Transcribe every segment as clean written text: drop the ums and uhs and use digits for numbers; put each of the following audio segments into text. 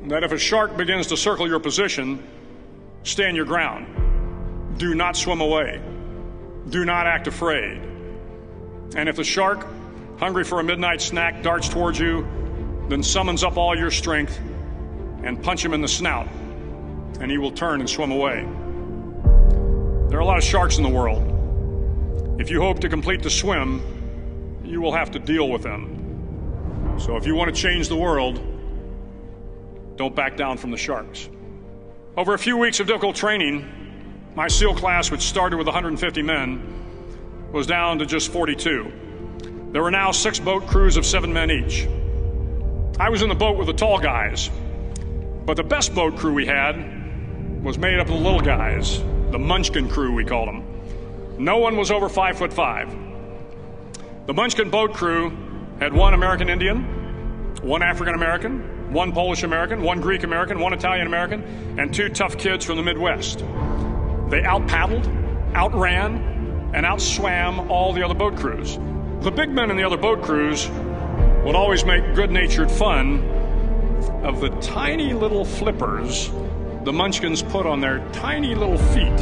that if a shark begins to circle your position, stand your ground. Do not swim away. Do not act afraid. And if the shark, hungry for a midnight snack, darts towards you, then summons up all your strength and punch him in the snout, and he will turn and swim away. There are a lot of sharks in the world. If you hope to complete the swim, you will have to deal with them. So if you want to change the world, don't back down from the sharks. Over a few weeks of difficult training, my SEAL class, which started with 150 men, was down to just 42. There were now 6 boat crews of 7 men each. I was in the boat with the tall guys, but the best boat crew we had was made up of the little guys, the Munchkin crew, we called them. No one was over 5'5". The Munchkin boat crew had 1 American Indian, 1 African American, 1 Polish American, 1 Greek American, 1 Italian American, and 2 tough kids from the Midwest. They out-paddled, outran, and outswam all the other boat crews. The big men in the other boat crews would always make good-natured fun of the tiny little flippers the Munchkins put on their tiny little feet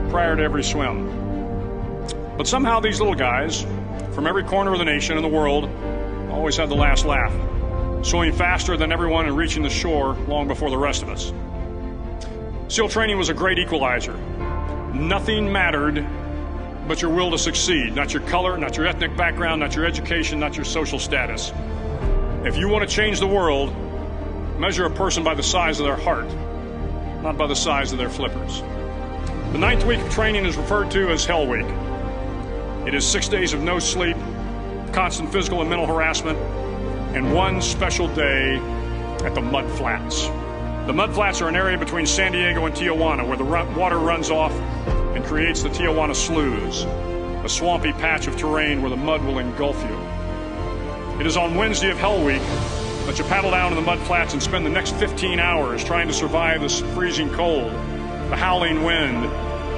prior to every swim. But somehow these little guys from every corner of the nation and the world always had the last laugh, swimming faster than everyone and reaching the shore long before the rest of us. SEAL training was a great equalizer. Nothing mattered but your will to succeed, not your color, not your ethnic background, not your education, not your social status. If you want to change the world, measure a person by the size of their heart, not by the size of their flippers. The 9th week of training is referred to as Hell Week. It is 6 days of no sleep, constant physical and mental harassment, and 1 special day at the Mud Flats. The Mud Flats are an area between San Diego and Tijuana where the water runs off and creates the Tijuana Sloughs, a swampy patch of terrain where the mud will engulf you. It is on Wednesday of Hell Week that you paddle down to the Mud Flats and spend the next 15 hours trying to survive this freezing cold, the howling wind,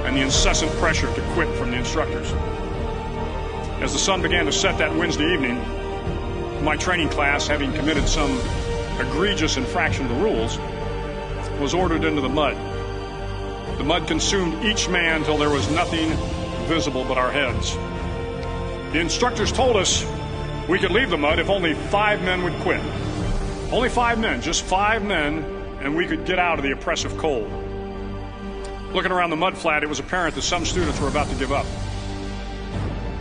and the incessant pressure to quit from the instructors. As the sun began to set that Wednesday evening, my training class, having committed some egregious infraction of the rules, was ordered into the mud. The mud consumed each man till there was nothing visible but our heads. The instructors told us we could leave the mud if only 5 men would quit. Only 5 men, just 5 men, and we could get out of the oppressive cold. Looking around the mud flat, it was apparent that some students were about to give up.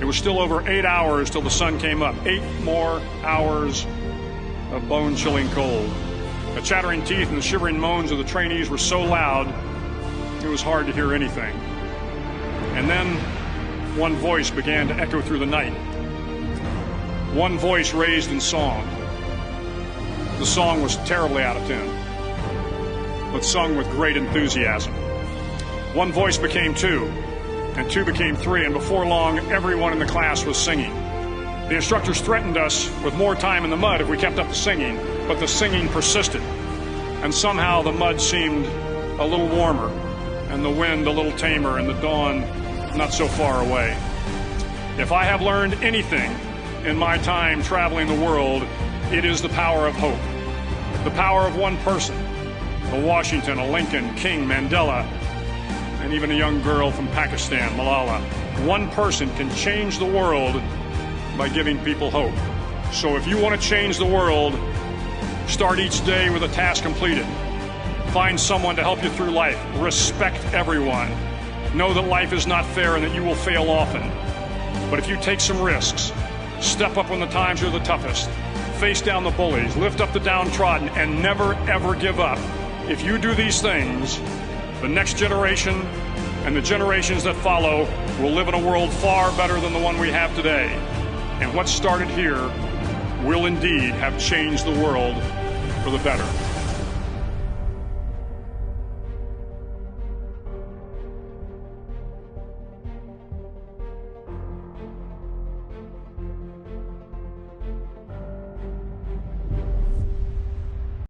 It was still over 8 hours till the sun came up. 8 more hours of bone-chilling cold. The chattering teeth and the shivering moans of the trainees were so loud, it was hard to hear anything. And then one voice began to echo through the night. One voice raised in song. The song was terribly out of tune, but sung with great enthusiasm. One voice became 2, and 2 became 3, and before long, everyone in the class was singing. The instructors threatened us with more time in the mud if we kept up the singing, but the singing persisted, and somehow the mud seemed a little warmer, and the wind a little tamer, and the dawn not so far away. If I have learned anything in my time traveling the world, it is the power of hope. The power of one person, a Washington, a Lincoln, King, Mandela, and even a young girl from Pakistan, Malala. One person can change the world by giving people hope. So if you want to change the world, start each day with a task completed. Find someone to help you through life. Respect everyone. Know that life is not fair and that you will fail often. But if you take some risks, step up when the times are the toughest, face down the bullies, lift up the downtrodden, and never ever give up. If you do these things, the next generation and the generations that follow will live in a world far better than the one we have today. And what started here will indeed have changed the world for the better.